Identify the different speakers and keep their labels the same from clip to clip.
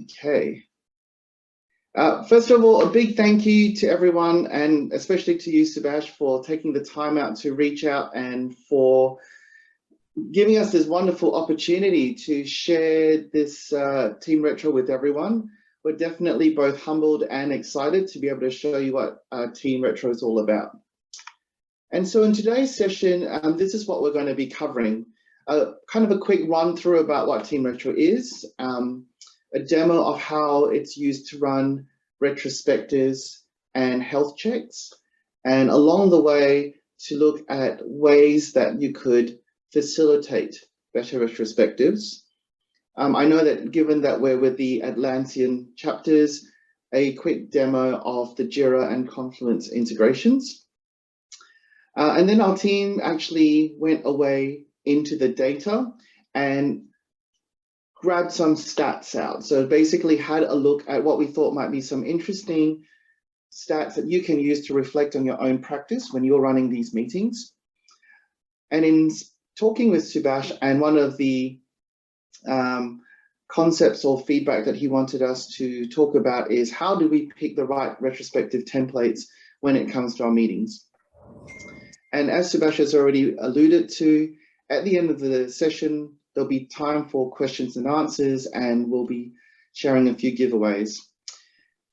Speaker 1: Okay. First of all, a big thank you to everyone, and especially to you, Subhash, for taking the time out to reach out and for giving us this wonderful opportunity to share this TeamRetro with everyone. We're definitely both humbled and excited to be able to show you what TeamRetro is all about. And so in today's session, this is what we're going to be covering. Kind of a quick run through about what TeamRetro is, a demo of how it's used to run retrospectives and health checks, and along the way to look at ways that you could facilitate better retrospectives. I know that given that we're with the Atlassian chapters, a quick demo of the Jira and Confluence integrations. And then our team actually went away into the data and grabbed some stats out. So basically had a look at what we thought might be some interesting stats that you can use to reflect on your own practice when you're running these meetings. And in talking with Subhash, and one of the concepts or feedback that he wanted us to talk about is how do we pick the right retrospective templates when it comes to our meetings. And as Subhash has already alluded to, at the end of the session, there'll be time for questions and answers, and we'll be sharing a few giveaways.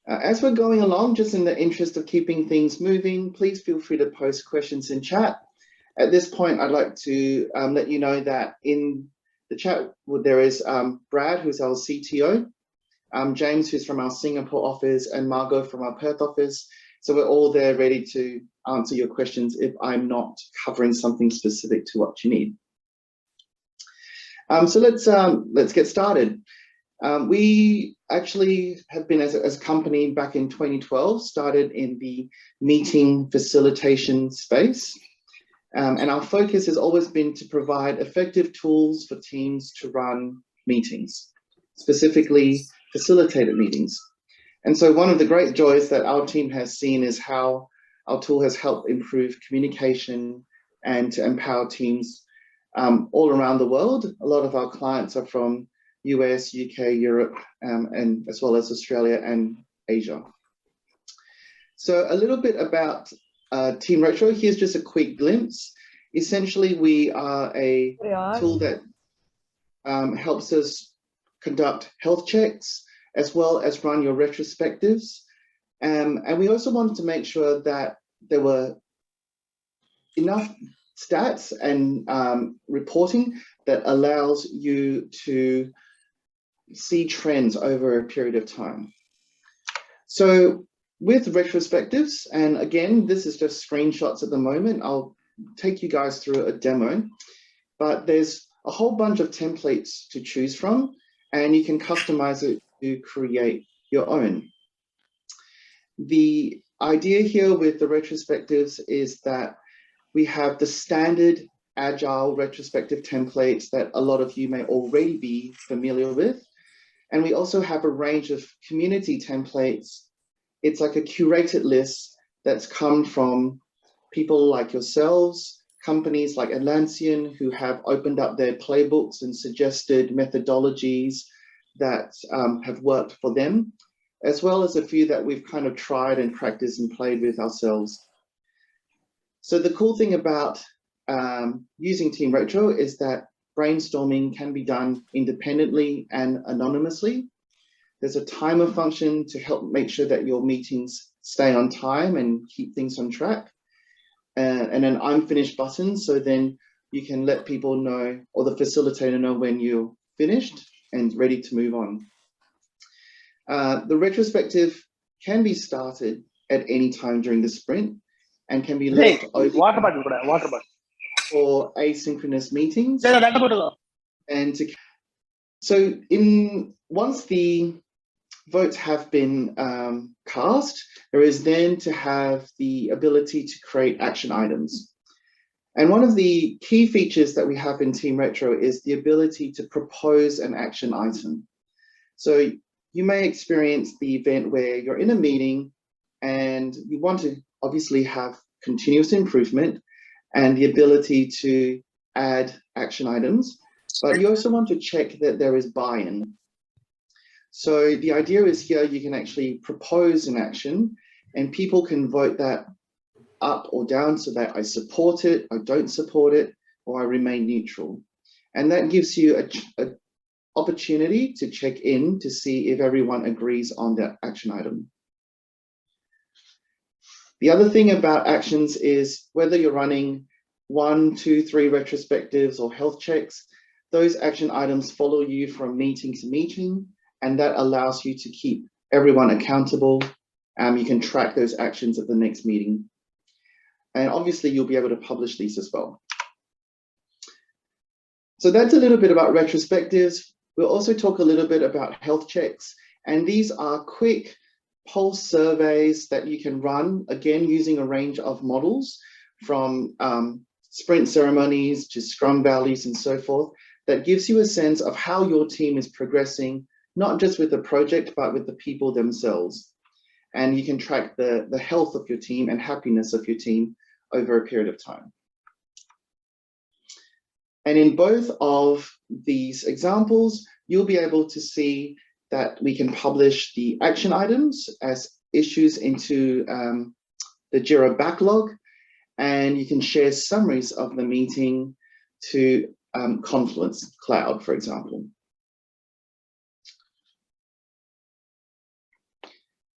Speaker 1: As we're going along, just in the interest of keeping things moving, please feel free to post questions in chat. At this point, I'd like to let you know that in the chat, there is Brad, who's our CTO, James, who's from our Singapore office, and Margot from our Perth office. So we're all there ready to answer your questions if I'm not covering something specific to what you need. So let's get started. We actually have been, as a company back in 2012, started in the meeting facilitation space. And our focus has always been to provide effective tools for teams to run meetings, specifically facilitated meetings. And so one of the great joys that our team has seen is how our tool has helped improve communication and to empower teams all around the world. A lot of our clients are from US, UK, Europe, and as well as Australia and Asia. So a little bit about TeamRetro. Here's just a quick glimpse. Essentially, we are a tool that helps us conduct health checks as well as run your retrospectives. And we also wanted to make sure that there were enough stats and reporting that allows you to see trends over a period of time. So with retrospectives, and again, this is just screenshots at the moment, I'll take you guys through a demo, but there's a whole bunch of templates to choose from, and you can customize it to create your own. The idea here with the retrospectives is that we have the standard Agile retrospective templates that a lot of you may already be familiar with. And we also have a range of community templates. It's like a curated list that's come from people like yourselves, companies like Atlassian, who have opened up their playbooks and suggested methodologies that have worked for them, as well as a few that we've kind of tried and practiced and played with ourselves. So the cool thing about using TeamRetro is that brainstorming can be done independently and anonymously. There's a timer function to help make sure that your meetings stay on time and keep things on track. And an I'm finished button, so then you can let people know, or the facilitator know, when you're finished and ready to move on. The retrospective can be started at any time during the sprint and can be left open for asynchronous meetings. And so once the votes have been cast, there is then to have the ability to create action items. And one of the key features that we have in TeamRetro is the ability to propose an action item. So you may experience the event where you're in a meeting and you want to obviously have continuous improvement and the ability to add action items, but you also want to check that there is buy-in. So the idea is here you can actually propose an action and people can vote that up or down so that I support it, I don't support it, or I remain neutral. And that gives you an opportunity to check in to see if everyone agrees on that action item. The other thing about actions is whether you're running 1, 2, 3 retrospectives or health checks, those action items follow you from meeting to meeting, and that allows you to keep everyone accountable. You can track those actions at the next meeting. And obviously you'll be able to publish these as well. So that's a little bit about retrospectives. We'll also talk a little bit about health checks. And these are quick pulse surveys that you can run, again, using a range of models from sprint ceremonies to Scrum Values and so forth, that gives you a sense of how your team is progressing, not just with the project, but with the people themselves. And you can track the health of your team and happiness of your team over a period of time. And in both of these examples, you'll be able to see that we can publish the action items as issues into the Jira backlog, and you can share summaries of the meeting to Confluence Cloud, for example.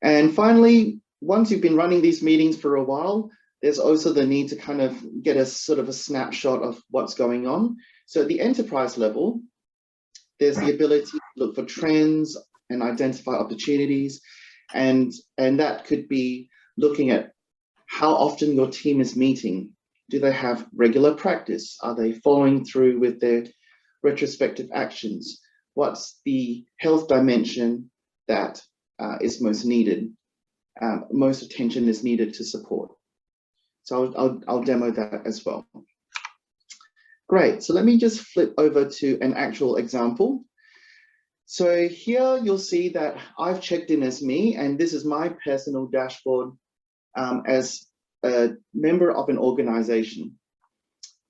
Speaker 1: And finally, once you've been running these meetings for a while, there's also the need to kind of get a sort of a snapshot of what's going on. So at the enterprise level, there's the ability to look for trends and identify opportunities. And that could be looking at how often your team is meeting. Do they have regular practice? Are they following through with their retrospective actions? What's the health dimension that is most needed? Most attention is needed to support. So I'll demo that as well. Great, so let me just flip over to an actual example. So here you'll see that I've checked in as me, and this is my personal dashboard as a member of an organization.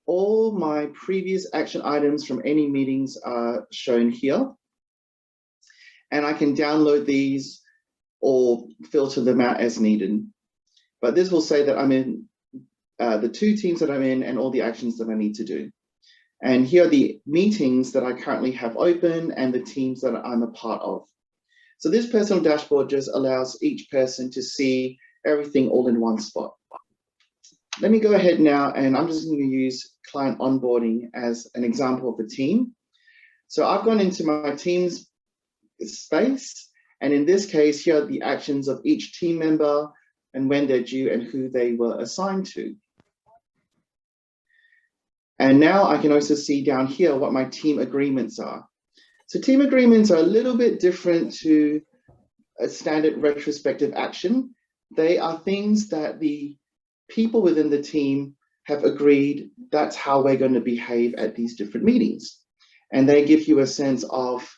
Speaker 1: All my previous action items from any meetings are shown here. And I can download these or filter them out as needed. But this will say that I'm in the 2 teams that I'm in and all the actions that I need to do. And here are the meetings that I currently have open and the teams that I'm a part of. So this personal dashboard just allows each person to see everything all in one spot. Let me go ahead now, and I'm just going to use client onboarding as an example of a team. So I've gone into my team's space, and in this case, here are the actions of each team member and when they're due and who they were assigned to. And now I can also see down here what my team agreements are. So team agreements are a little bit different to a standard retrospective action. They are things that the people within the team have agreed that's how we're going to behave at these different meetings. And they give you a sense of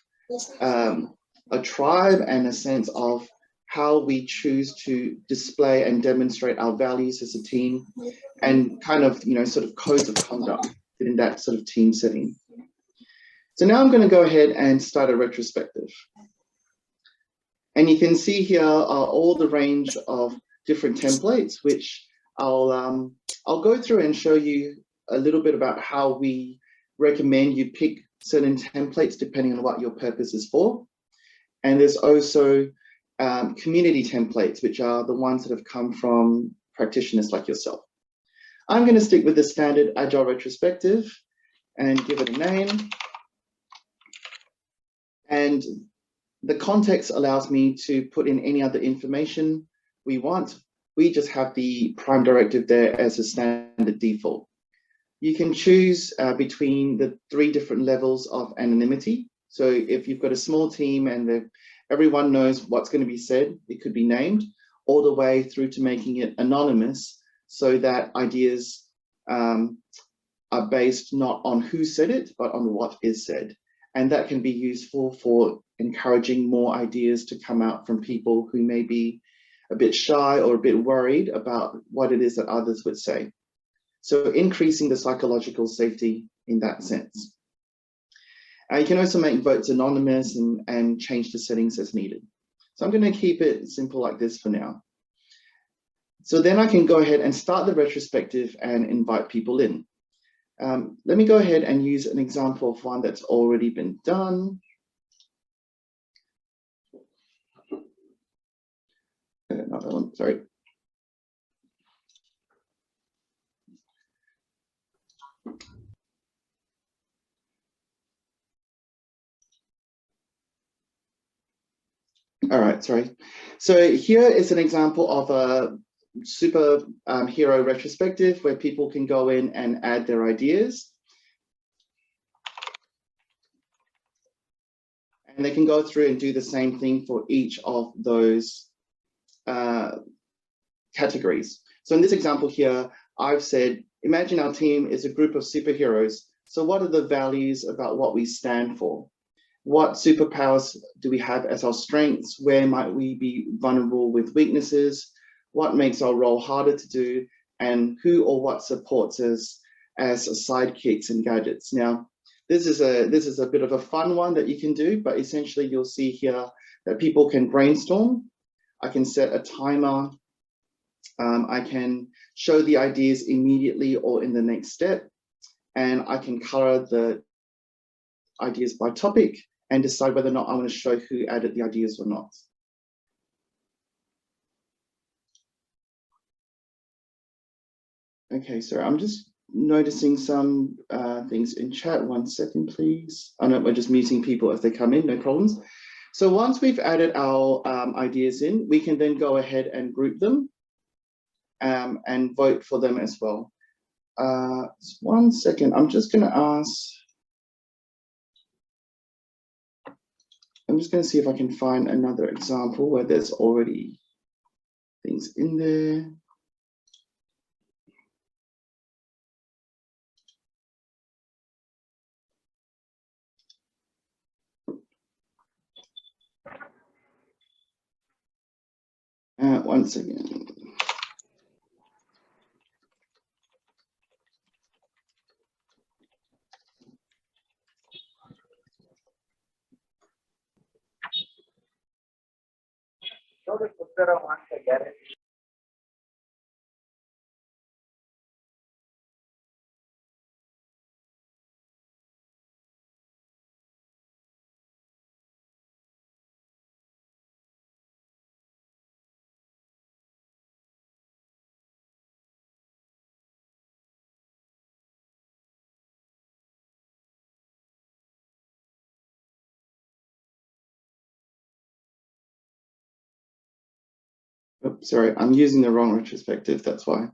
Speaker 1: a tribe and a sense of how we choose to display and demonstrate our values as a team, and kind of, sort of codes of conduct in that sort of team setting. So now I'm going to go ahead and start a retrospective. And you can see here are all the range of different templates, which I'll go through and show you a little bit about how we recommend you pick certain templates depending on what your purpose is for. And there's also community templates, which are the ones that have come from practitioners like yourself. I'm going to stick with the standard Agile retrospective and give it a name. And the context allows me to put in any other information we want. We just have the prime directive there as a standard default. You can choose between the 3 different levels of anonymity. So if you've got a small team and everyone knows what's going to be said, it could be named, all the way through to making it anonymous, so that ideas are based not on who said it, but on what is said. And that can be useful for encouraging more ideas to come out from people who may be a bit shy or a bit worried about what it is that others would say. So increasing the psychological safety in that sense. You can also make votes anonymous and change the settings as needed. So I'm going to keep it simple like this for now. So then I can go ahead and start the retrospective and invite people in. Let me go ahead and use an example of one that's already been done. Not that one, sorry. All right, sorry. So here is an example of a super hero retrospective where people can go in and add their ideas. And they can go through and do the same thing for each of those categories. So in this example here, I've said, imagine our team is a group of superheroes. So what are the values about what we stand for? What superpowers do we have as our strengths? Where might we be vulnerable with weaknesses? What makes our role harder to do? And who or what supports us as sidekicks and gadgets? Now, this is a bit of a fun one that you can do, but essentially you'll see here that people can brainstorm. I can set a timer. I can show the ideas immediately or in the next step. And I can color the ideas by topic and decide whether or not I want to show who added the ideas or not. Okay, so I'm just noticing some things in chat. 1 second, please. I know we're just muting people as they come in, no problems. So once we've added our ideas in, we can then go ahead and group them and vote for them as well. 1 second, I'm just going to ask. I'm just going to see if I can find another example where there's already things in there. Once again. Oops, sorry, I'm using the wrong retrospective, that's why.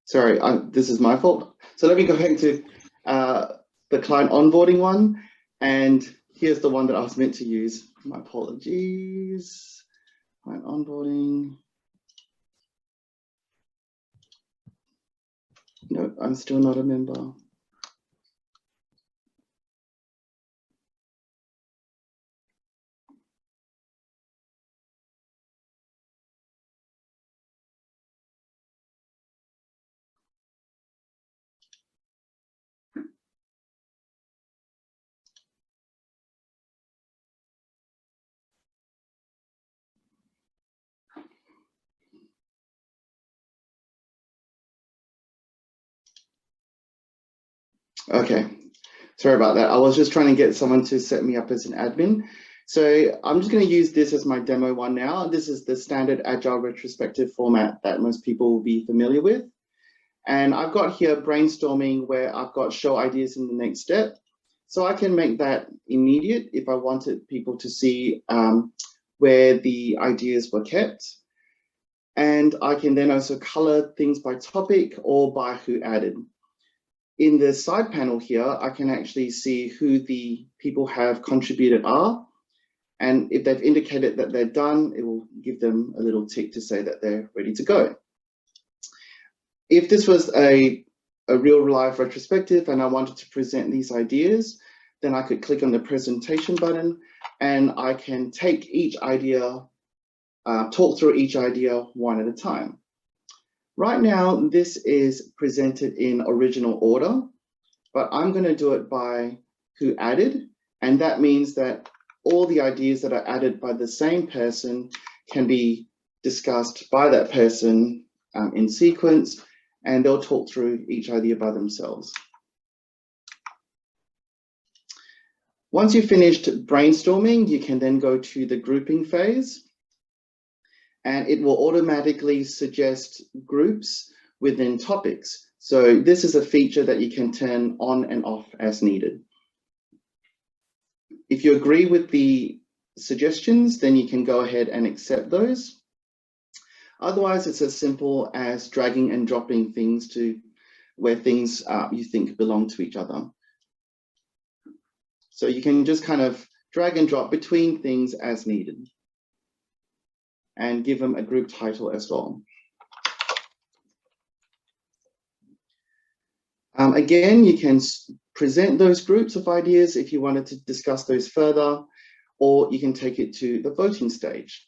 Speaker 1: Sorry, this is my fault. So let me go back to the client onboarding one. And here's the one that I was meant to use. My apologies. Client onboarding. No, I'm still not a member. Okay, sorry about that. I was just trying to get someone to set me up as an admin. So I'm just going to use this as my demo one now. This is the standard Agile retrospective format that most people will be familiar with. And I've got here brainstorming where I've got show ideas in the next step. So I can make that immediate if I wanted people to see where the ideas were kept. And I can then also color things by topic or by who added. In the side panel here, I can actually see who the people have contributed are. And if they've indicated that they're done, it will give them a little tick to say that they're ready to go. If this was a real life retrospective and I wanted to present these ideas, then I could click on the presentation button and I can take each idea, talk through each idea one at a time. Right now, this is presented in original order, but I'm going to do it by who added, and that means that all the ideas that are added by the same person can be discussed by that person in sequence, and they'll talk through each idea by themselves. Once you've finished brainstorming, you can then go to the grouping phase, and it will automatically suggest groups within topics. So this is a feature that you can turn on and off as needed. If you agree with the suggestions, then you can go ahead and accept those. Otherwise, it's as simple as dragging and dropping things to where things you think belong to each other. So you can just kind of drag and drop between things as needed, and give them a group title as well. Again, you can present those groups of ideas if you wanted to discuss those further, or you can take it to the voting stage.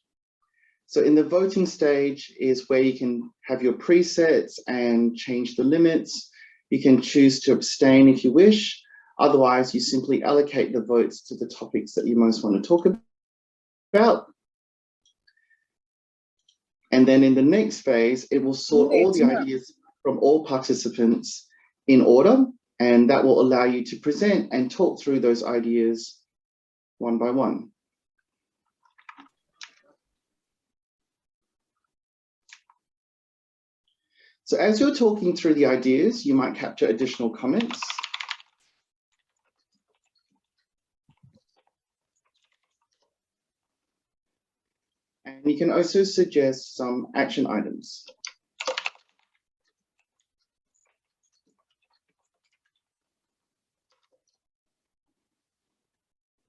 Speaker 1: So in the voting stage is where you can have your presets and change the limits. You can choose to abstain if you wish. Otherwise, you simply allocate the votes to the topics that you most want to talk about. And then in the next phase, it will sort all the ideas from all participants in order, and that will allow you to present and talk through those ideas one by one. So as you're talking through the ideas, you might capture additional comments. And you can also suggest some action items.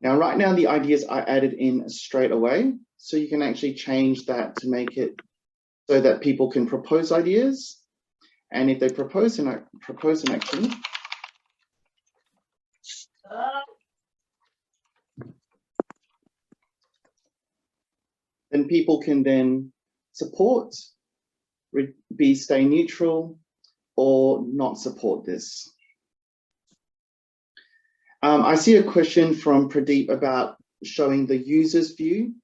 Speaker 1: Now, right now, the ideas are added in straight away. So you can actually change that to make it so that people can propose ideas. And if they propose an action, then people can then support, stay neutral, or not support this. I see a question from Pradeep about showing the user's view.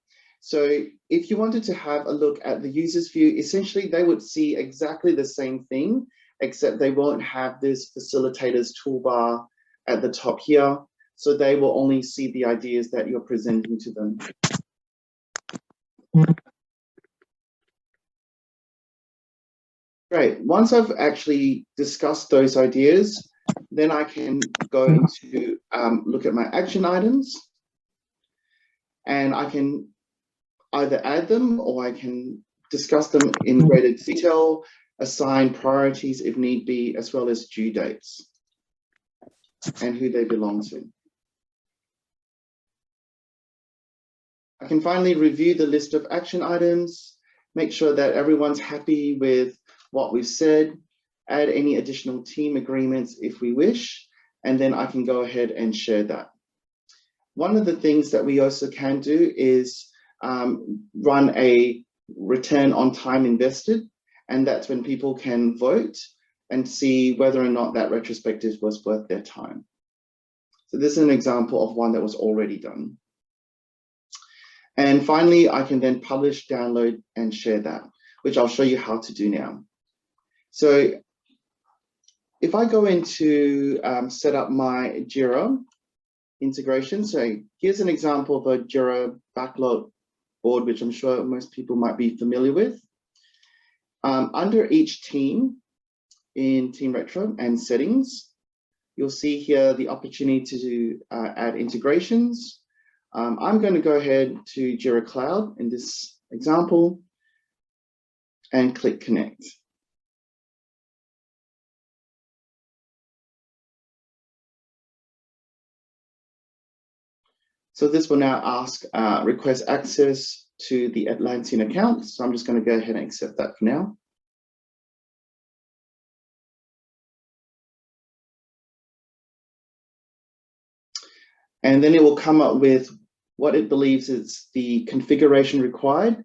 Speaker 1: So if you wanted to have a look at the user's view, essentially they would see exactly the same thing, except they won't have this facilitator's toolbar at the top here. So they will only see the ideas that you're presenting to them. Great. Once I've actually discussed those ideas, then I can go into look at my action items, and I can either add them or I can discuss them in greater detail, assign priorities if need be, as well as due dates and who they belong to. I can finally review the list of action items, make sure that everyone's happy with what we've said, add any additional team agreements if we wish, and then I can go ahead and share that. One of the things that we also can do is run a return on time invested, and that's when people can vote and see whether or not that retrospective was worth their time. So this is an example of one that was already done. And finally, I can then publish, download, and share that, which I'll show you how to do now. So if I go into set up my Jira integration, so here's an example of a Jira backlog board, which I'm sure most people might be familiar with. Under each team in TeamRetro and settings, you'll see here the opportunity to add integrations. I'm going to go ahead to Jira Cloud in this example and click Connect. So this will now ask request access to the Atlassian account. So I'm just going to go ahead and accept that for now. And then it will come up with what it believes is the configuration required.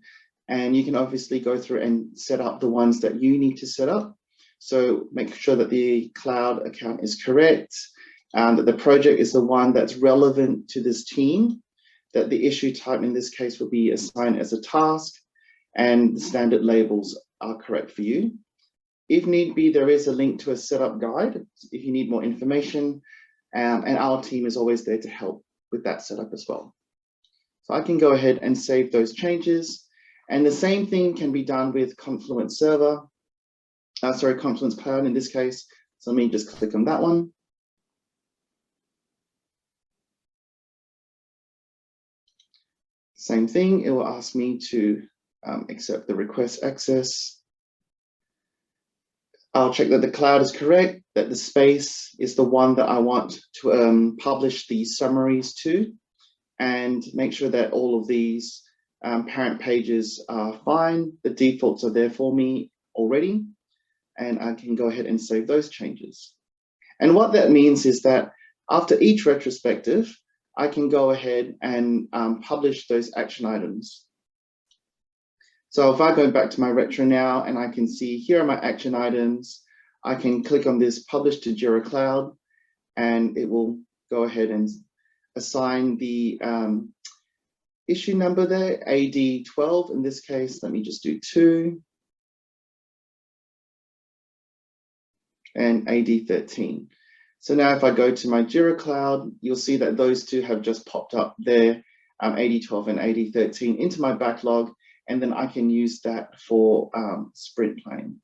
Speaker 1: And you can obviously go through and set up the ones that you need to set up. So make sure that the cloud account is correct, that the project is the one that's relevant to this team, that the issue type in this case will be assigned as a task, and the standard labels are correct for you. If need be, there is a link to a setup guide if you need more information, and our team is always there to help with that setup as well. So I can go ahead and save those changes, and the same thing can be done with Confluence Server, Confluence Cloud in this case. So let me just click on that one. Same thing, it will ask me to accept the request access. I'll check that the cloud is correct, that the space is the one that I want to publish the summaries to, and make sure that all of these parent pages are fine. The defaults are there for me already, and I can go ahead and save those changes. And what that means is that after each retrospective, I can go ahead and publish those action items. So if I go back to my retro now and I can see here are my action items, I can click on this publish to Jira Cloud, and it will go ahead and assign the issue number there, AD12 in this case. Let me just do 2. And AD13. So now if I go to my Jira Cloud, you'll see that those two have just popped up there, AD12 and AD13 into my backlog, and then I can use that for sprint planning.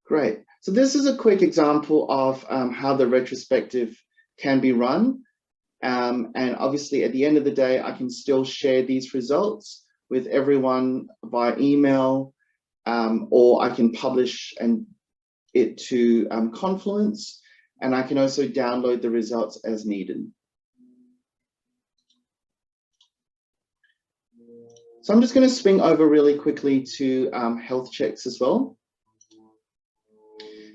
Speaker 1: Great. So this is a quick example of how the retrospective can be run. And obviously at the end of the day, I can still share these results with everyone via email, or I can publish it to Confluence, and I can also download the results as needed. So I'm just going to swing over really quickly to health checks as well.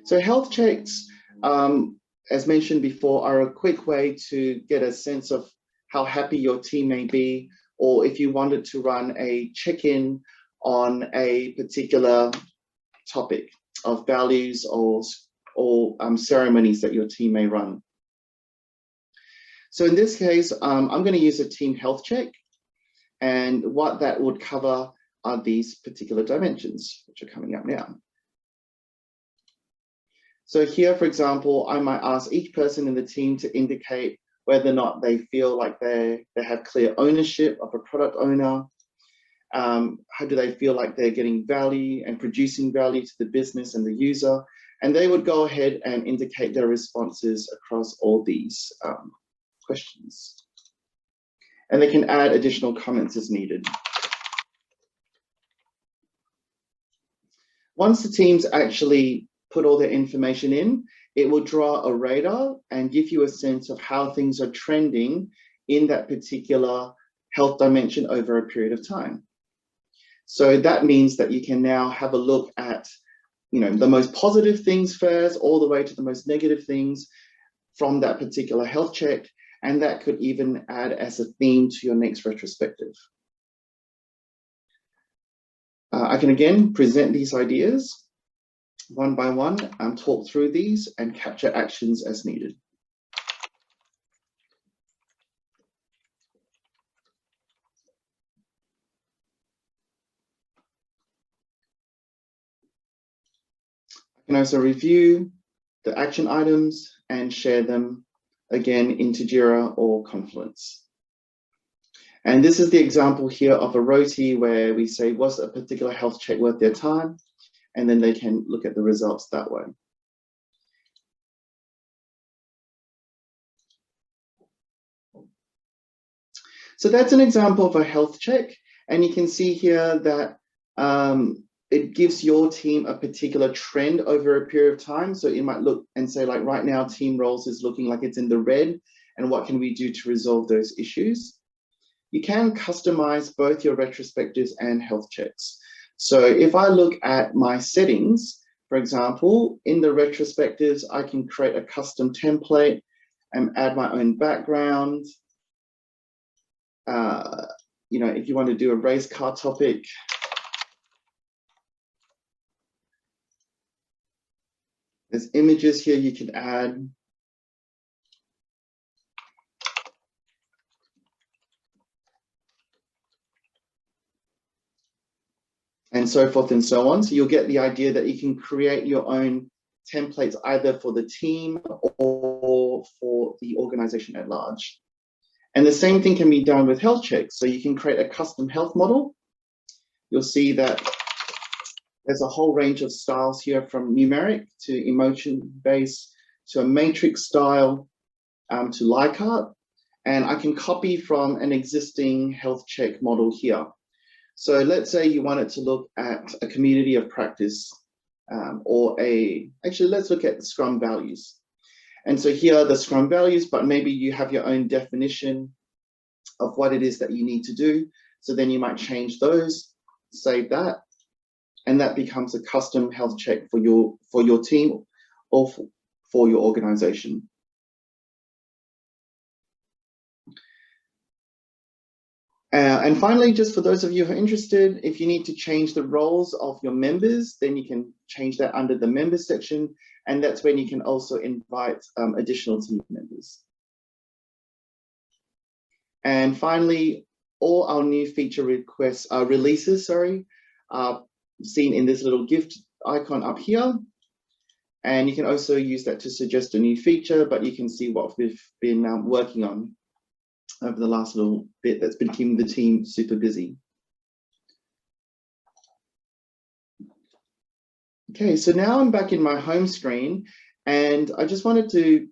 Speaker 1: So health checks, as mentioned before, are a quick way to get a sense of how happy your team may be, or if you wanted to run a check-in on a particular topic of values or ceremonies that your team may run. So in this case, I'm going to use a team health check, and what that would cover are these particular dimensions, which are coming up now. So here, for example, I might ask each person in the team to indicate whether or not they feel like they have clear ownership of a product owner. How do they feel like they're getting value and producing value to the business and the user? And they would go ahead and indicate their responses across all these questions. And they can add additional comments as needed. Once the teams actually put all their information in, it will draw a radar and give you a sense of how things are trending in that particular health dimension over a period of time. So that means that you can now have a look at, the most positive things first, all the way to the most negative things from that particular health check, and that could even add as a theme to your next retrospective. I can again present these ideas one by one and talk through these and capture actions as needed. I can also review the action items and share them again into Jira or Confluence. And this is the example here of a roti where we say, was a particular health check worth their time? And then they can look at the results that way. So that's an example of a health check. And you can see here that it gives your team a particular trend over a period of time. So you might look and say, like, right now, team roles is looking like it's in the red. And what can we do to resolve those issues? You can customize both your retrospectives and health checks. So if I look at my settings, For example, in the retrospectives, I can create a custom template and add my own background. You know, if you want to do a race car topic, there's images here you can add. And so forth and so on. So you'll get the idea that you can create your own templates either for the team or for the organization at large. And the same thing can be done with health checks. So you can create a custom health model. You'll see that there's a whole range of styles here, from numeric to emotion-based to a matrix style to Likert. And I can copy from an existing health check model here. So let's say you wanted to look at a community of practice actually let's look at the Scrum Values. And so here are the Scrum Values, but maybe you have your own definition of what it is that you need to do. So then you might change those, save that, and that becomes a custom health check for your team or for your organization. And finally, just for those of you who are interested, if you need to change the roles of your members, then you can change that under the members section. And that's when you can also invite additional team members. And finally, all our new feature requests, releases, are seen in this little gift icon up here. And you can also use that to suggest a new feature, but you can see what we've been working on over the last little bit that's been keeping the team super busy. Okay, so now I'm back in my home screen, and I just wanted to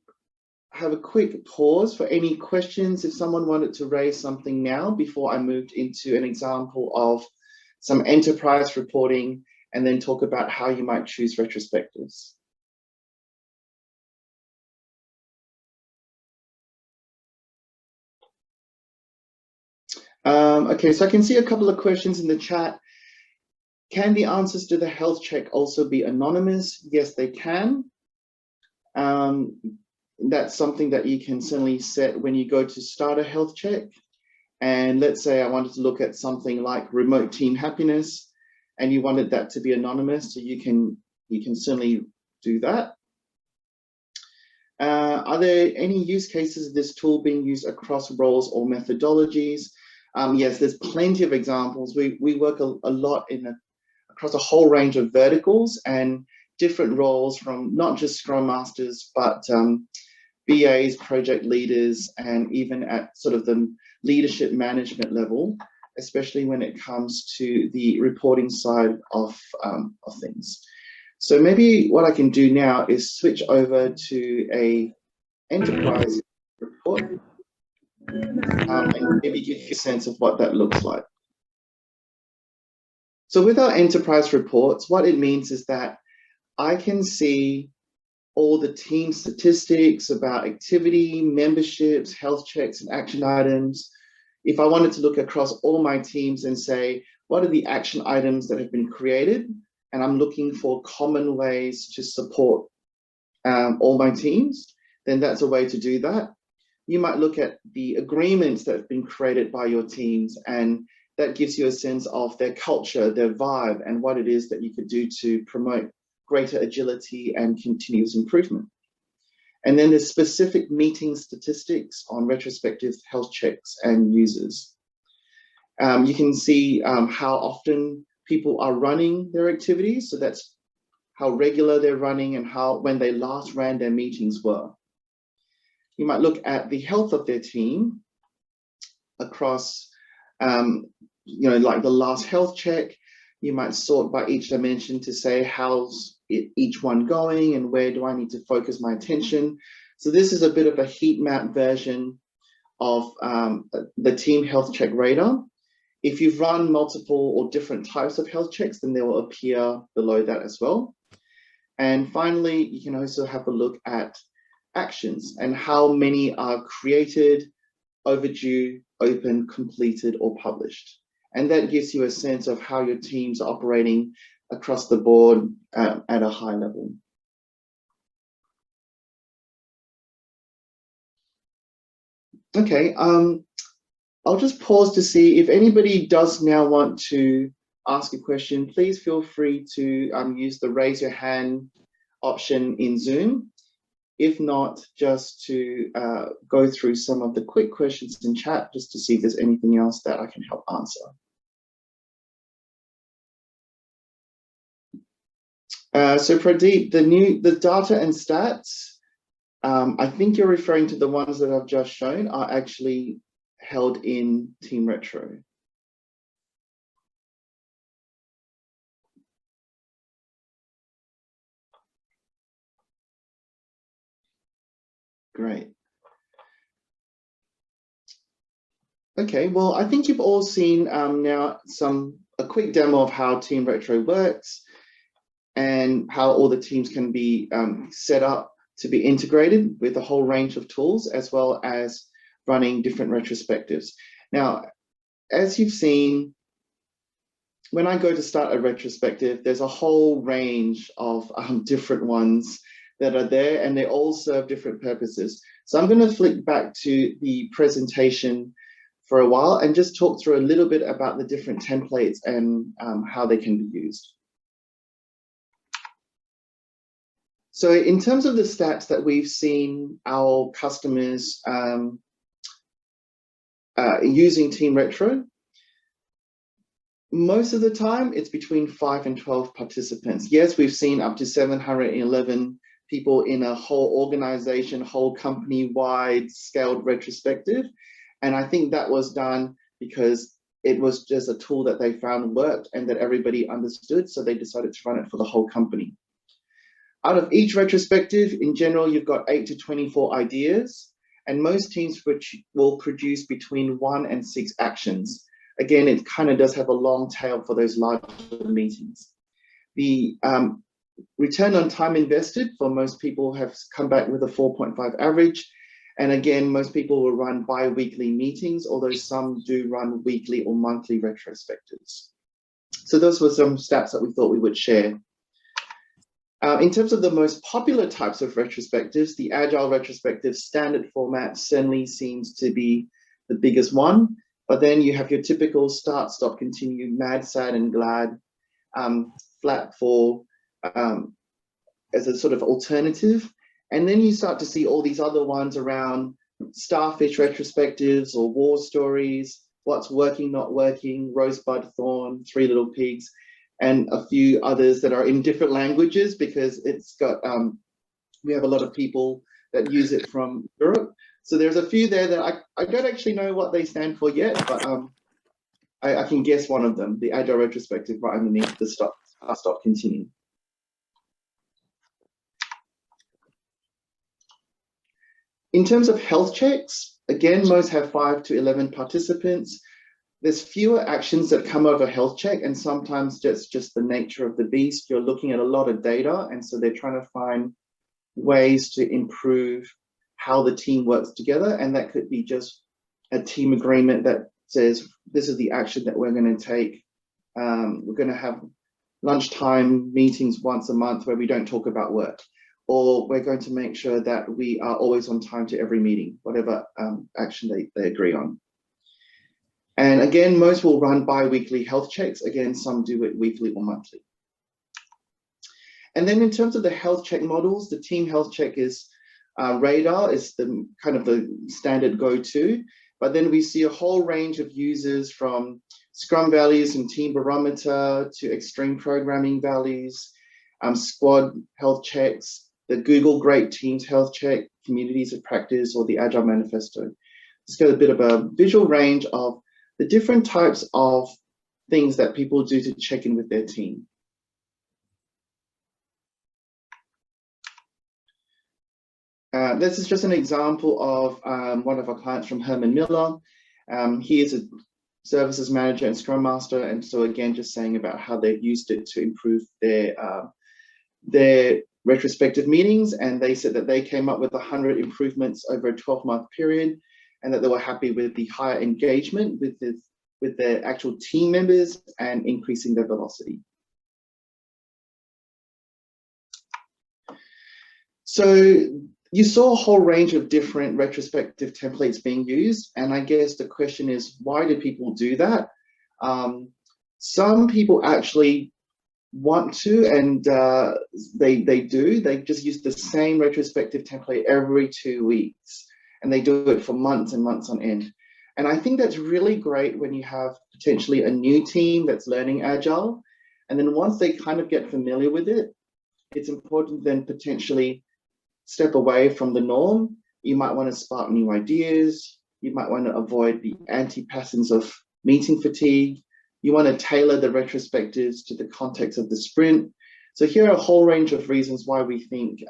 Speaker 1: have a quick pause for any questions if someone wanted to raise something now before I moved into an example of some enterprise reporting and then talk about how you might choose retrospectives. Okay, so I can see a couple of questions in the chat. Can the answers to the health check also be anonymous? Yes, they can. That's something that you can certainly set when you go to start a health check. And let's say I wanted to look at something like remote team happiness, and you wanted that to be anonymous, so you can certainly do that. Are there any use cases of this tool being used across roles or methodologies? Yes, there's plenty of examples. We work a lot across a whole range of verticals and different roles, from not just Scrum Masters, but BAs, project leaders, and even at sort of the leadership management level, especially when it comes to the reporting side of things. So maybe what I can do now is switch over to a enterprise report and maybe give you a sense of what that looks like. So with our enterprise reports, what it means is that I can see all the team statistics about activity, memberships, health checks, and action items. If I wanted to look across all my teams and say, what are the action items that have been created? And I'm looking for common ways to support all my teams, then that's a way to do that. You might look at the agreements that have been created by your teams, and that gives you a sense of their culture, their vibe, and what it is that you could do to promote greater agility and continuous improvement. And then there's specific meeting statistics on retrospective health checks and users. You can see how often people are running their activities. So that's how regular they're running and when they last ran their meetings were. You might look at the health of their team across, like the last health check. You might sort by each dimension to say, how's each one going and where do I need to focus my attention? So this is a bit of a heat map version of the team health check radar. If you've run multiple or different types of health checks, then they will appear below that as well. And finally, you can also have a look at actions and how many are created, overdue, open, completed, or published. And that gives you a sense of how your teams are operating across the board at a high level. Okay, I'll just pause to see if anybody does now want to ask a question. Please feel free to use the raise your hand option in Zoom. If not, just to go through some of the quick questions in chat just to see if there's anything else that I can help answer. So Pradeep, the data and stats, I think you're referring to the ones that I've just shown are actually held in TeamRetro. Great. Okay, well, I think you've all seen now a quick demo of how TeamRetro works and how all the teams can be set up to be integrated with a whole range of tools, as well as running different retrospectives. Now, as you've seen, when I go to start a retrospective, there's a whole range of different ones that are there, and they all serve different purposes. So I'm going to flick back to the presentation for a while and just talk through a little bit about the different templates and how they can be used. So in terms of the stats that we've seen our customers using TeamRetro, most of the time it's between 5 and 12 participants. Yes, we've seen up to 711 people in a whole organization, whole company-wide scaled retrospective. And I think that was done because it was just a tool that they found worked and that everybody understood, so they decided to run it for the whole company. Out of each retrospective, in general, you've got 8 to 24 ideas, and most teams will produce between 1 and 6 actions. Again, it kind of does have a long tail for those larger meetings. The return on time invested for most people have come back with a 4.5 average. And again, most people will run bi-weekly meetings, although some do run weekly or monthly retrospectives. So those were some stats that we thought we would share. In terms of the most popular types of retrospectives, the Agile retrospective standard format certainly seems to be the biggest one. But then you have your typical start, stop, continue, mad, sad, and glad, flat for as a sort of alternative. And then you start to see all these other ones around starfish retrospectives or war stories, what's working, not working, rosebud, thorn, three little pigs, and a few others that are in different languages because it's got, we have a lot of people that use it from Europe. So there's a few there that I don't actually know what they stand for yet, but I can guess one of them, the Agile retrospective right underneath the stop, continue. In terms of health checks, again, most have 5 to 11 participants. There's fewer actions that come out of a health check, and sometimes just the nature of the beast. You're looking at a lot of data, and so they're trying to find ways to improve how the team works together, and that could be just a team agreement that says, this is the action that we're going to take. We're going to have lunchtime meetings once a month where we don't talk about work, or we're going to make sure that we are always on time to every meeting, whatever action they agree on. And again, most will run bi-weekly health checks. Again, some do it weekly or monthly. And then in terms of the health check models, the team health check is Radar is the kind of the standard go-to, but then we see a whole range of users from Scrum Values and Team Barometer to extreme programming values, squad health checks, the Google Great Teams health check, communities of practice, or the Agile Manifesto. Just get a bit of a visual range of the different types of things that people do to check in with their team. This is just an example of one of our clients from Herman Miller. He is a services manager and Scrum Master, and so again, just saying about how they've used it to improve their retrospective meetings, and they said that they came up with 100 improvements over a 12-month period, and that they were happy with the higher engagement with their actual team members and increasing their velocity. So you saw a whole range of different retrospective templates being used. And I guess the question is, why do people do that? Some people actually want to, and they do. They just use the same retrospective template every 2 weeks, and they do it for months and months on end. And I think that's really great when you have potentially a new team that's learning Agile. And then once they kind of get familiar with it, it's important then potentially step away from the norm. You might want to spark new ideas. You might want to avoid the anti-patterns of meeting fatigue. You want to tailor the retrospectives to the context of the sprint. So here are a whole range of reasons why we think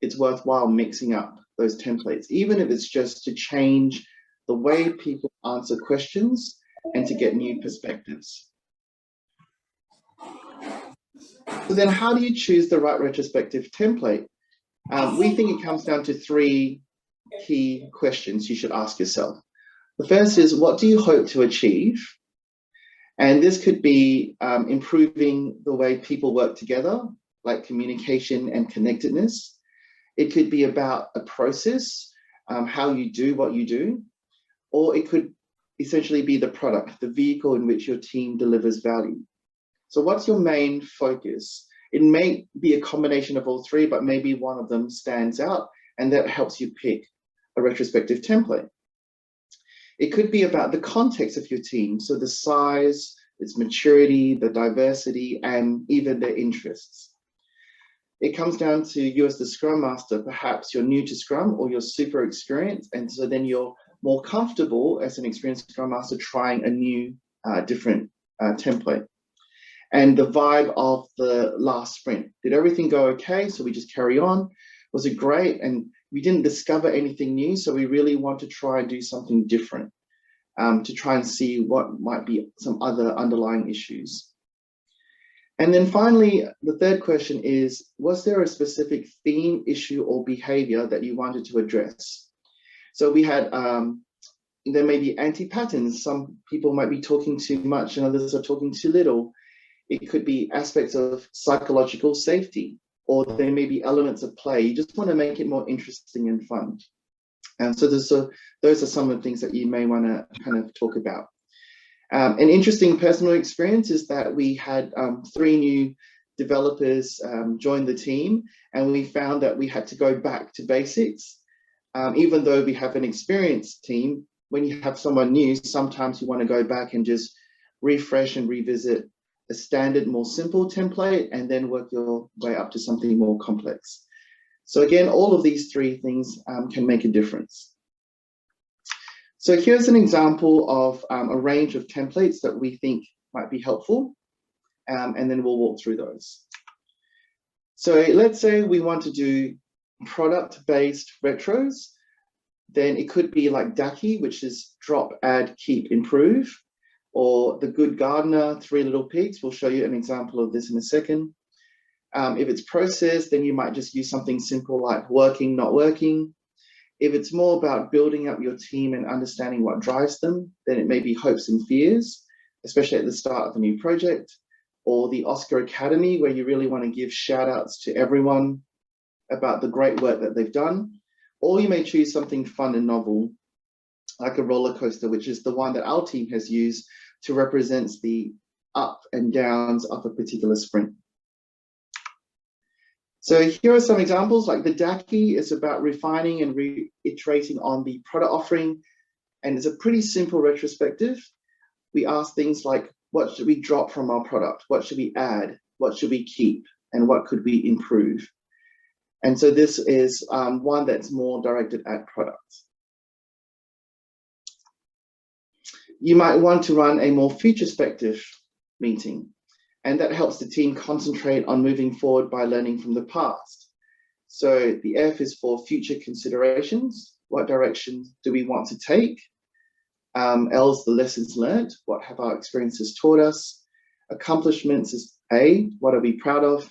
Speaker 1: it's worthwhile mixing up those templates, even if it's just to change the way people answer questions and to get new perspectives. So then how do you choose the right retrospective template? We think it comes down to 3 key questions you should ask yourself. The first is, what do you hope to achieve? And this could be improving the way people work together, like communication and connectedness. It could be about a process, how you do what you do, or it could essentially be the product, the vehicle in which your team delivers value. So what's your main focus? It may be a combination of all 3, but maybe one of them stands out, and that helps you pick a retrospective template. It could be about the context of your team, so the size, its maturity, the diversity, and even their interests. It comes down to you as the Scrum Master. Perhaps you're new to Scrum or you're super experienced, and so then you're more comfortable as an experienced Scrum Master trying a new, different template. And the vibe of the last sprint. Did everything go okay? So we just carry on. Was it great? And we didn't discover anything new, so we really want to try and do something different to try and see what might be some other underlying issues. And then finally, the third question is, was there a specific theme, issue, or behavior that you wanted to address? So we had, there may be anti-patterns. Some people might be talking too much and others are talking too little. It could be aspects of psychological safety, or there may be elements of play. You just want to make it more interesting and fun. And so those are some of the things that you may want to kind of talk about. An interesting personal experience is that we had 3 new developers join the team, and we found that we had to go back to basics. Even though we have an experienced team, when you have someone new, sometimes you want to go back and just refresh and revisit a standard, more simple template, and then work your way up to something more complex. So again, all of these 3 things can make a difference. So here's an example of a range of templates that we think might be helpful, and then we'll walk through those. So let's say we want to do product-based retros, then it could be like DAKI, which is drop, add, keep, improve, or the Good Gardener, 3 Little Pigs. We'll show you an example of this in a second. If it's process, then you might just use something simple like working, not working. If it's more about building up your team and understanding what drives them, then it may be hopes and fears, especially at the start of a new project, or the Oscar Academy, where you really want to give shout outs to everyone about the great work that they've done. Or you may choose something fun and novel, like a roller coaster, which is the one that our team has used to represent the up and downs of a particular sprint. So here are some examples, like the DAKI is about refining and reiterating on the product offering, and it's a pretty simple retrospective. We ask things like, what should we drop from our product? What should we add? What should we keep? And what could we improve? And so this is one that's more directed at products. You might want to run a more future-spective meeting, and that helps the team concentrate on moving forward by learning from the past. So the F is for future considerations. What direction do we want to take? L is the lessons learned. What have our experiences taught us? Accomplishments is A, what are we proud of?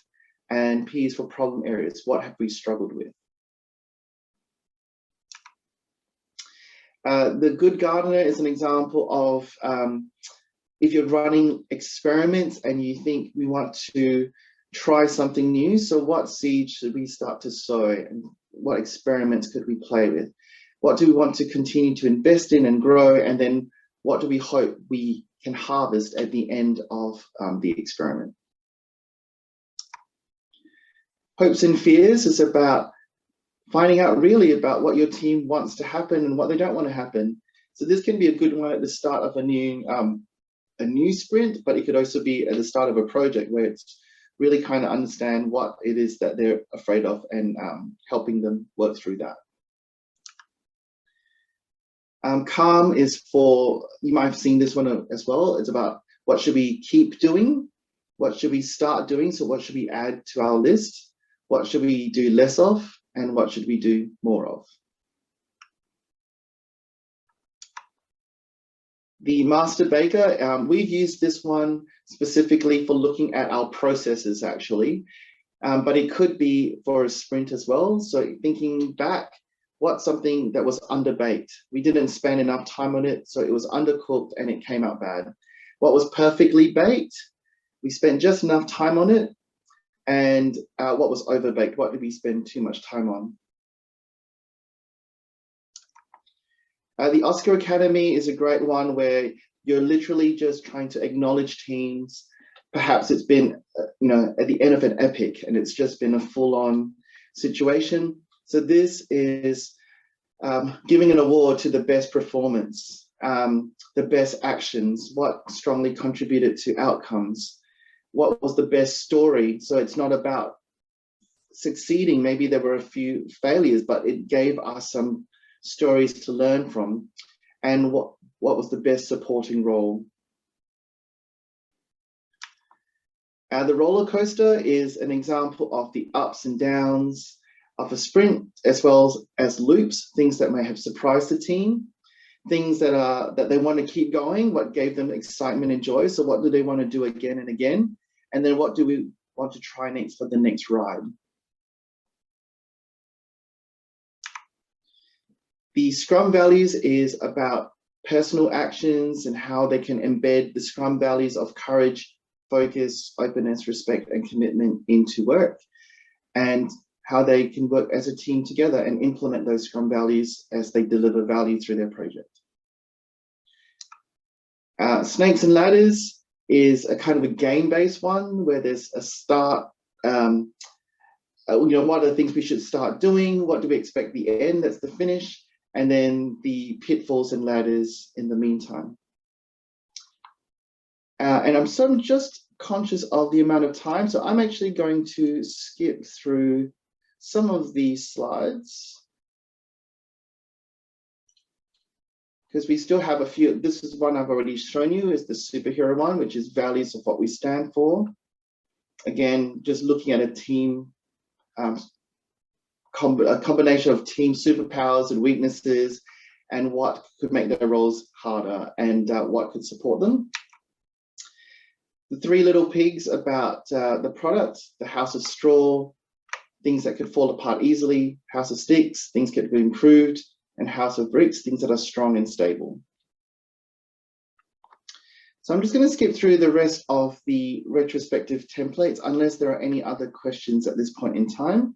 Speaker 1: And P is for problem areas. What have we struggled with? The Good Gardener is an example of if you're running experiments and you think we want to try something new. So what seeds should we start to sow, and what experiments could we play with? What do we want to continue to invest in and grow? And then what do we hope we can harvest at the end of the experiment? Hopes and fears is about finding out really about what your team wants to happen and what they don't want to happen. So this can be a good one at the start of a new sprint, but it could also be at the start of a project where it's really kind of understand what it is that they're afraid of and helping them work through that. Calm is for, you might have seen this one as well. It's about what should we keep doing? What should we start doing? So what should we add to our list? What should we do less of? And what should we do more of? The Master Baker, we've used this one specifically for looking at our processes actually, but it could be for a sprint as well. So thinking back, what's something that was underbaked? We didn't spend enough time on it, so it was undercooked and it came out bad. What was perfectly baked? We spent just enough time on it. And what was overbaked? What did we spend too much time on? The Oscar Academy is a great one where you're literally just trying to acknowledge teams. Perhaps it's been, at the end of an epic and it's just been a full-on situation. So this is giving an award to the best performance, the best actions, what strongly contributed to outcomes, what was the best story. So it's not about succeeding. Maybe there were a few failures, but it gave us some stories to learn from. And what was the best supporting role. The roller coaster is an example of the ups and downs of a sprint, as well as loops, things that may have surprised the team, things that they want to keep going, what gave them excitement and joy. So what do they want to do again and again? And then what do we want to try next for the next ride? The Scrum Values is about personal actions and how they can embed the Scrum values of courage, focus, openness, respect, and commitment into work, and how they can work as a team together and implement those Scrum values as they deliver value through their project. Snakes and Ladders is a kind of a game-based one where there's a start, what are the things we should start doing? What do we expect the end? That's the finish. And then the pitfalls and ladders in the meantime. And I'm just conscious of the amount of time. So I'm actually going to skip through some of these slides, because we still have a few. This is one I've already shown you, is the superhero one, which is values of what we stand for. Again, just looking at a team, a combination of team superpowers and weaknesses, and what could make their roles harder and what could support them. The Three Little Pigs about the product, the House of Straw, things that could fall apart easily, House of Sticks, things that could be improved, and House of Bricks, things that are strong and stable. So I'm just going to skip through the rest of the retrospective templates unless there are any other questions at this point in time.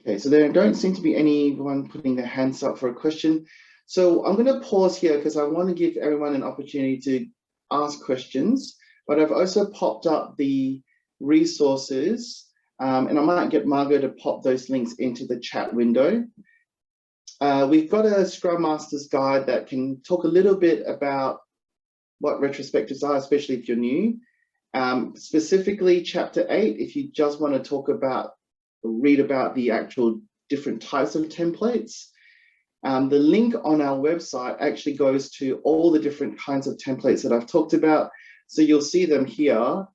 Speaker 1: Okay, so there don't seem to be anyone putting their hands up for a question. So I'm going to pause here because I want to give everyone an opportunity to ask questions, but I've also popped up the resources, and I might get Margot to pop those links into the chat window. We've got a Scrum Masters guide that can talk a little bit about what retrospectives are, especially if you're new. Specifically chapter 8, if you just want to talk about, read about the actual different types of templates. The link on our website actually goes to all the different kinds of templates that I've talked about. So you'll see them here.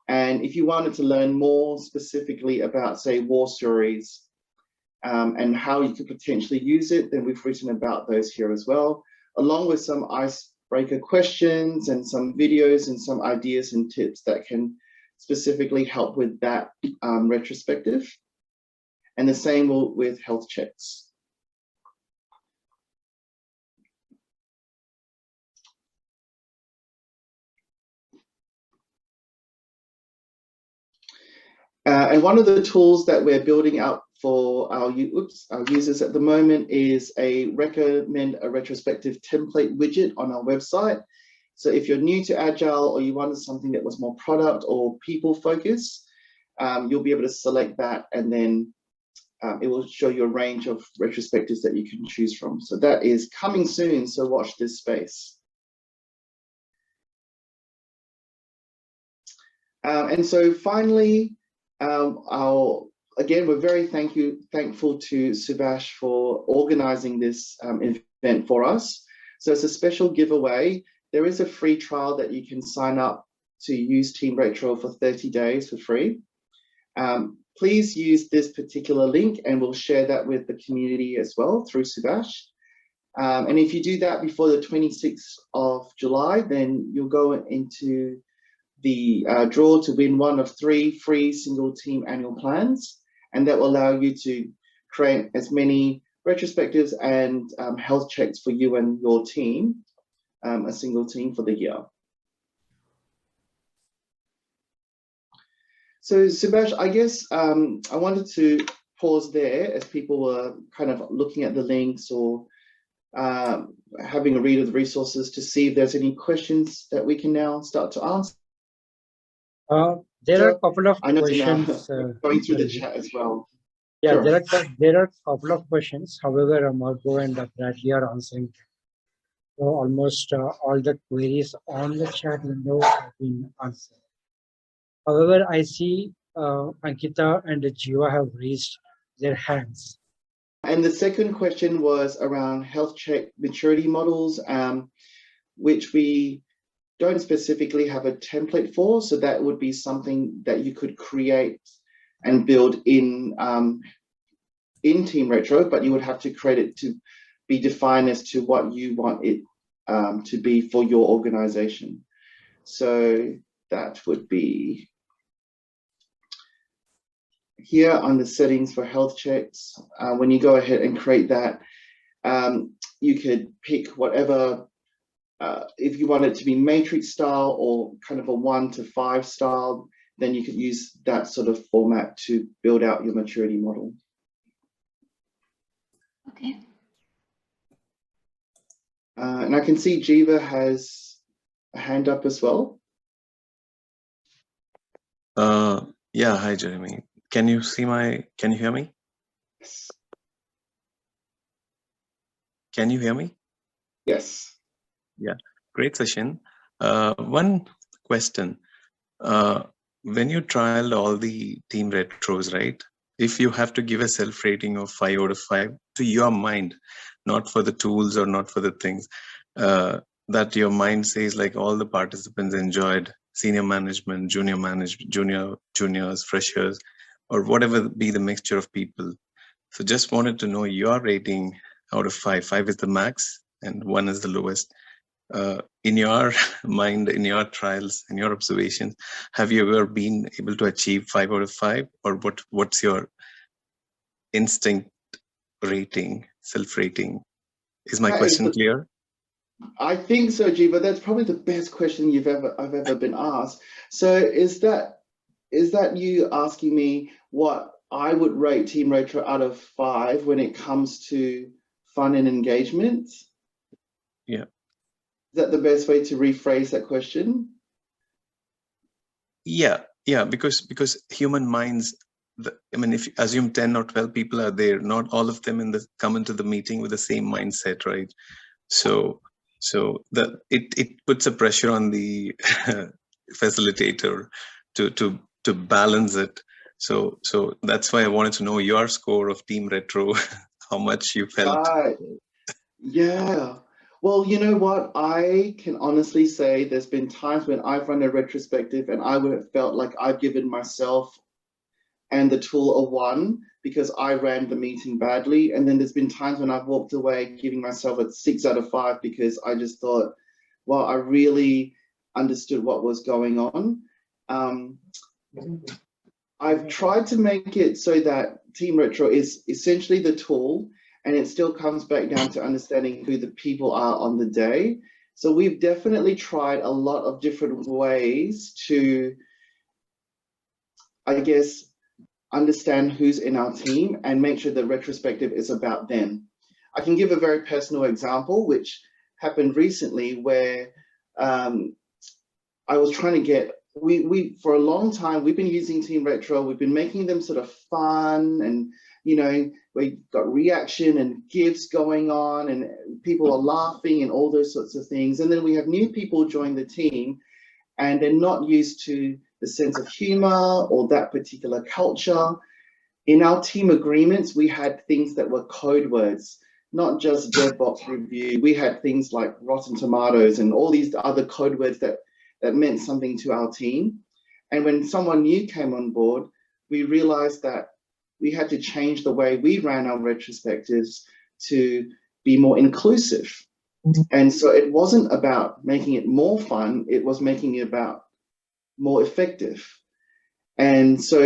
Speaker 1: And if you wanted to learn more specifically about, say, war stories and how you could potentially use it, then we've written about those here as well, along with some icebreaker questions and some videos and some ideas and tips that can specifically help with that retrospective. And the same with health checks. And one of the tools that we're building out for our users at the moment is recommend a retrospective template widget on our website. So if you're new to Agile or you wanted something that was more product or people focused, you'll be able to select that, and then it will show you a range of retrospectives that you can choose from. So that is coming soon, so watch this space. And so finally, again, we're very thankful to Subhash for organizing this event for us. So it's a special giveaway. There is a free trial that you can sign up to use TeamRetro for 30 days for free. Please use this particular link, and we'll share that with the community as well through Subhash. And if you do that before the 26th of July, then you'll go into the draw to win one of 3 free single team annual plans, and that will allow you to create as many retrospectives and health checks for you and your team, a single team for the year. So Subhash, I guess I wanted to pause there as people were kind of looking at the links or having a read of the resources to see if there's any questions that we can now start to answer.
Speaker 2: There are a couple of questions
Speaker 1: going through the chat as well.
Speaker 2: Yeah, sure. there are a couple of questions. However, Margot and Bradley are answering. So almost all the queries on the chat window have been answered. However, I see Ankita and Jiva have raised their hands.
Speaker 1: And the second question was around health check maturity models, which we don't specifically have a template for. So that would be something that you could create and build in TeamRetro, but you would have to create it to be defined as to what you want it to be for your organization. So that would be here on the settings for health checks. When you go ahead and create that, you could pick whatever, if you want it to be matrix style or kind of a 1 to 5 style, then you could use that sort of format to build out your maturity model.
Speaker 3: Okay.
Speaker 1: And I can see Jiva has a hand up as well.
Speaker 4: Yeah, hi Jeremy. Can you hear me?
Speaker 1: Yes.
Speaker 4: Can you hear me?
Speaker 1: Yes.
Speaker 4: Yeah, great session. One question. When you trialed all the team retros, right? If you have to give a self-rating of 5 out of 5 to your mind, not for the tools or not for the things, that your mind says like all the participants enjoyed, senior management, juniors, freshers, or whatever be the mixture of people. So just wanted to know your rating out of 5. 5 is the max and 1 is the lowest. In your mind, in your trials, in your observations, have you ever been able to achieve 5 out of 5, or what's your instinct rating, self-rating? Is my question clear?
Speaker 1: I think so, Jiva. That's probably the best question I've ever been asked. So is that you asking me what I would rate TeamRetro out of 5 when it comes to fun and engagement?
Speaker 4: Yeah.
Speaker 1: Is that the best way to rephrase that question?
Speaker 4: Yeah, because human minds, I mean, if you assume 10 or 12 people are there, not all of them come into the meeting with the same mindset, right? So that it puts a pressure on the facilitator to balance it. So that's why I wanted to know your score of TeamRetro, how much you felt.
Speaker 1: Yeah. Well, you know what? I can honestly say there's been times when I've run a retrospective and I would have felt like I've given myself and the tool a 1 because I ran the meeting badly. And then there's been times when I've walked away giving myself a 6 out of 5 because I just thought, well, I really understood what was going on. I've tried to make it so that TeamRetro is essentially the tool, and it still comes back down to understanding who the people are on the day. So we've definitely tried a lot of different ways to, I guess, understand who's in our team and make sure the retrospective is about them. I can give a very personal example, which happened recently, where I was trying to get, we for a long time, we've been using TeamRetro, we've been making them sort of fun, and we got reaction and gifs going on, and people are laughing and all those sorts of things. And then we have new people join the team, and they're not used to the sense of humor or that particular culture. In our team agreements, we had things that were code words, not just DevBox review. We had things like Rotten Tomatoes and all these other code words that meant something to our team. And when someone new came on board, we realized that we had to change the way we ran our retrospectives to be more inclusive. And so it wasn't about making it more fun, it was making it about more effective. And so,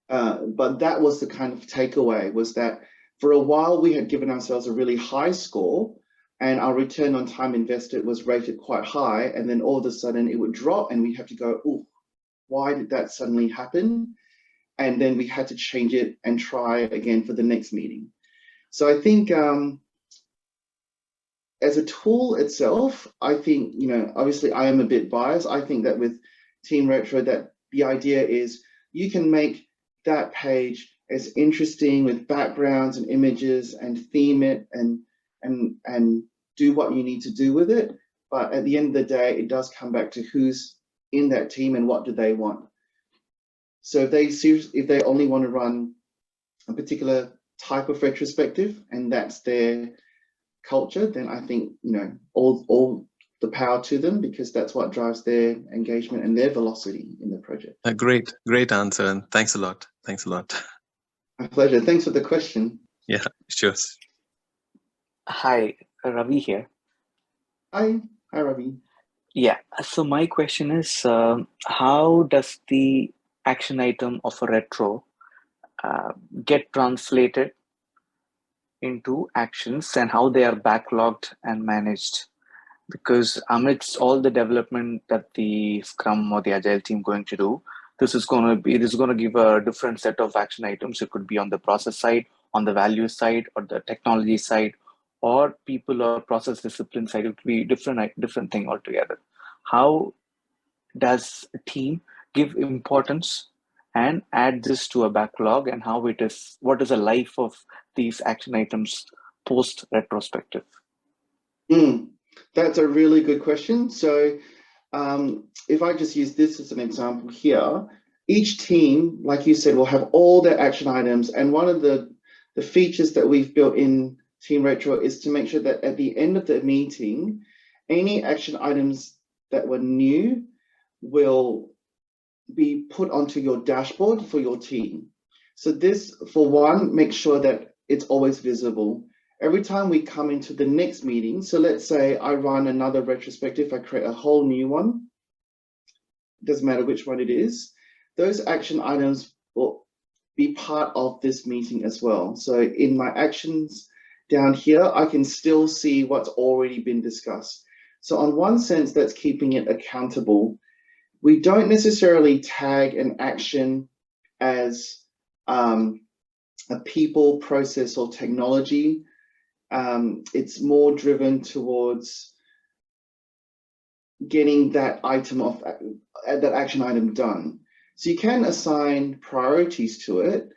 Speaker 1: but that was the kind of takeaway, was that for a while we had given ourselves a really high score, and our return on time invested was rated quite high, and then all of a sudden it would drop and we have to go, oh, why did that suddenly happen? And then we had to change it and try again for the next meeting. So I think as a tool itself, I think, obviously I am a bit biased. I think that with TeamRetro, that the idea is you can make that page as interesting with backgrounds and images and theme it and do what you need to do with it. But at the end of the day, it does come back to who's in that team and what do they want. So if they only want to run a particular type of retrospective and that's their culture, then I think, all the power to them, because that's what drives their engagement and their velocity in the project.
Speaker 4: A great answer, and thanks a lot. Thanks a lot.
Speaker 1: My pleasure. Thanks for the question.
Speaker 4: Yeah, sure.
Speaker 3: Hi, Ravi here.
Speaker 1: Hi, Ravi.
Speaker 3: Yeah, so my question is, how does the action item of a retro get translated into actions, and how they are backlogged and managed? Because amidst all the development that the Scrum or the Agile team going to do, this is going to give a different set of action items. It could be on the process side, on the value side, or the technology side, or people or process discipline side. It could be different thing altogether. How does a team give importance and add this to a backlog, and what is the life of these action items post retrospective?
Speaker 1: That's a really good question. So if I just use this as an example here, each team, like you said, will have all their action items. And one of the features that we've built in TeamRetro is to make sure that at the end of the meeting, any action items that were new will be put onto your dashboard for your team. So this, for one, makes sure that it's always visible. Every time we come into the next meeting, so let's say I run another retrospective, I create a whole new one, doesn't matter which one it is, those action items will be part of this meeting as well. So in my actions down here, I can still see what's already been discussed. So on one sense, that's keeping it accountable. We don't necessarily tag an action as a people, process, or technology. It's more driven towards getting that that action item done. So you can assign priorities to it,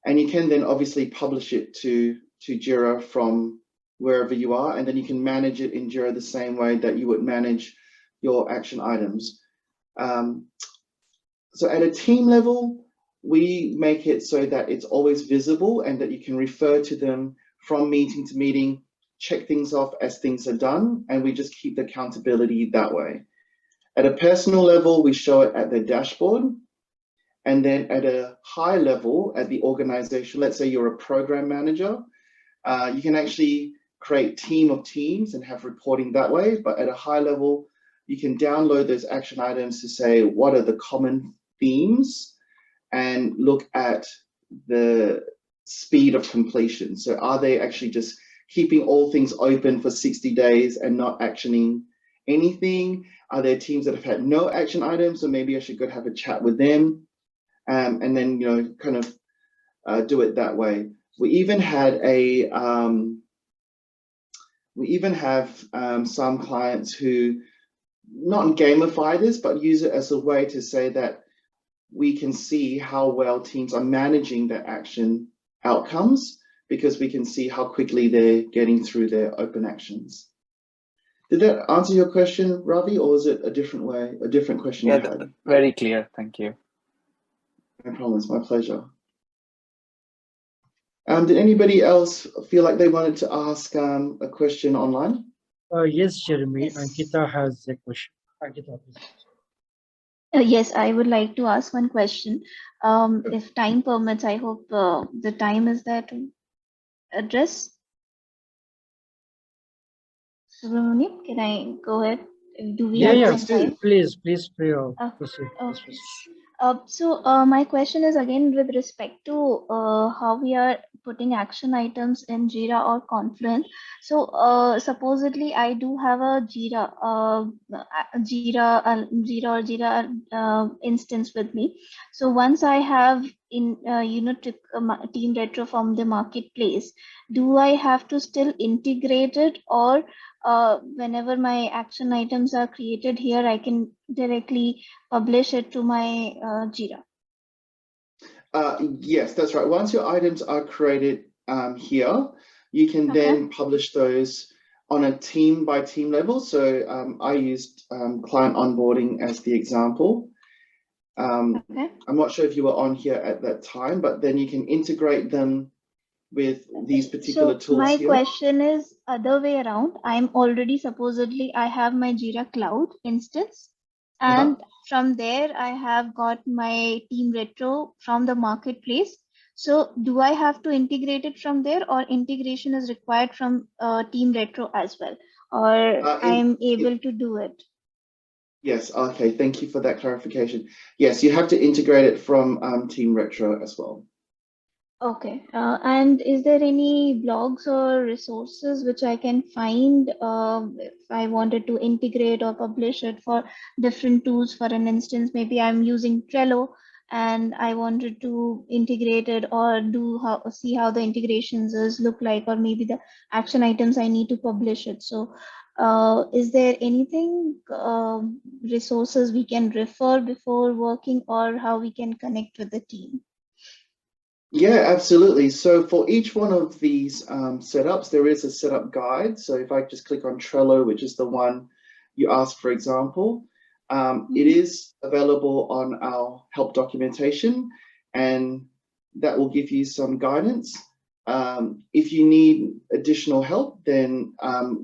Speaker 1: and you can then obviously publish it to Jira from wherever you are, and then you can manage it in Jira the same way that you would manage your action items. So at a team level, we make it so that it's always visible and that you can refer to them from meeting to meeting, check things off as things are done, and we just keep the accountability that way. At a personal level, we show it at the dashboard. And then at a high level, at the organization, let's say you're a program manager, you can actually create team of teams and have reporting that way. But at a high level, you can download those action items to say, what are the common themes, and look at the speed of completion. So are they actually just keeping all things open for 60 days and not actioning anything? Are there teams that have had no action items? So maybe I should go have a chat with them. and then kind of do it that way. We even had some clients who not gamify this, but use it as a way to say that we can see how well teams are managing their action outcomes, because we can see how quickly they're getting through their open actions. Did that answer your question, Ravi, or was it a different question you had?
Speaker 3: Very clear. Thank you.
Speaker 1: No problem. It's my pleasure. Did anybody else feel like they wanted to ask a question online?
Speaker 2: Yes, Jeremy.
Speaker 5: Yes.
Speaker 2: Ankita has a question. Ankita, please.
Speaker 5: Yes, I would like to ask one question. If time permits, I hope the time is there to address. Subramanyam, can I go ahead? Do we have some time?
Speaker 2: Please proceed.
Speaker 5: Okay. So my question is again with respect to how we are putting action items in Jira or Confluence. So supposedly I do have a Jira instance with me. So once I have took TeamRetro from the marketplace, do I have to still integrate it, or whenever my action items are created here, I can directly publish it to my Jira?
Speaker 1: Yes, that's right. Once your items are created here, you can then publish those on a team by team level. So I used client onboarding as the example. I'm not sure if you were on here at that time, but then you can integrate them with these particular tools.
Speaker 5: My
Speaker 1: here.
Speaker 5: question is other way around. I'm already supposedly I have my Jira Cloud instance, and from there I have got my TeamRetro from the marketplace. So do I have to integrate it from there, or integration is required from TeamRetro as well, or I'm able to do it?
Speaker 1: Yes. Okay. Thank you for that clarification. Yes, you have to integrate it from TeamRetro as well.
Speaker 5: Okay, and is there any blogs or resources which I can find if I wanted to integrate or publish it for different tools? For an instance, maybe I'm using Trello and I wanted to integrate it or see how the integrations look like, or maybe the action items I need to publish it. So is there anything, resources we can refer before working, or how we can connect with the team?
Speaker 1: Yeah, absolutely. So for each one of these setups, there is a setup guide. So if I just click on Trello, which is the one you asked, for example, it is available on our help documentation, and that will give you some guidance. If you need additional help, then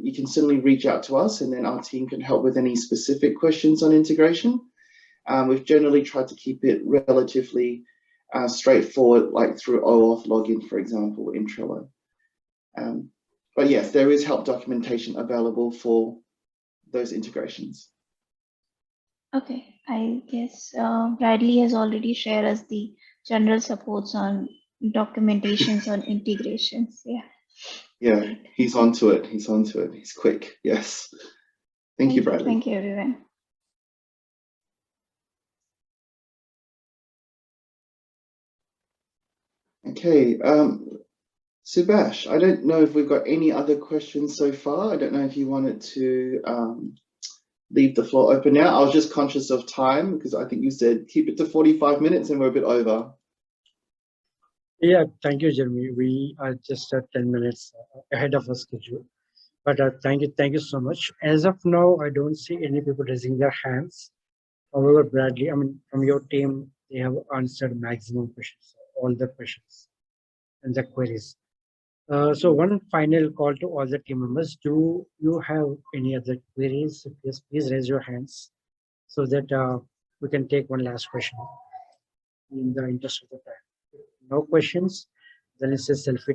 Speaker 1: you can certainly reach out to us, and then our team can help with any specific questions on integration. We've generally tried to keep it relatively straightforward, like through OAuth login, for example, in Trello. But yes, there is help documentation available for those integrations.
Speaker 5: Okay, I guess Bradley has already shared us the general supports on documentations on integrations. Yeah.
Speaker 1: Yeah,
Speaker 5: Great.
Speaker 1: he's onto it. He's onto it. He's quick. Yes. Thank you, Bradley.
Speaker 5: Thank you, everyone.
Speaker 1: Okay, Subhash, I don't know if we've got any other questions so far. I don't know if you wanted to leave the floor open now. I was just conscious of time because I think you said keep it to 45 minutes and we're a bit over.
Speaker 2: Yeah, thank you, Jeremy. We are just 10 minutes ahead of our schedule. But thank you so much. As of now, I don't see any people raising their hands. However, Bradley, I mean, from your team, they have answered maximum questions, all the questions and the queries. So one final call to all the team members. Do you have any other queries? Yes, please raise your hands so that we can take one last question in the interest of the time. No questions, then it's a selfie.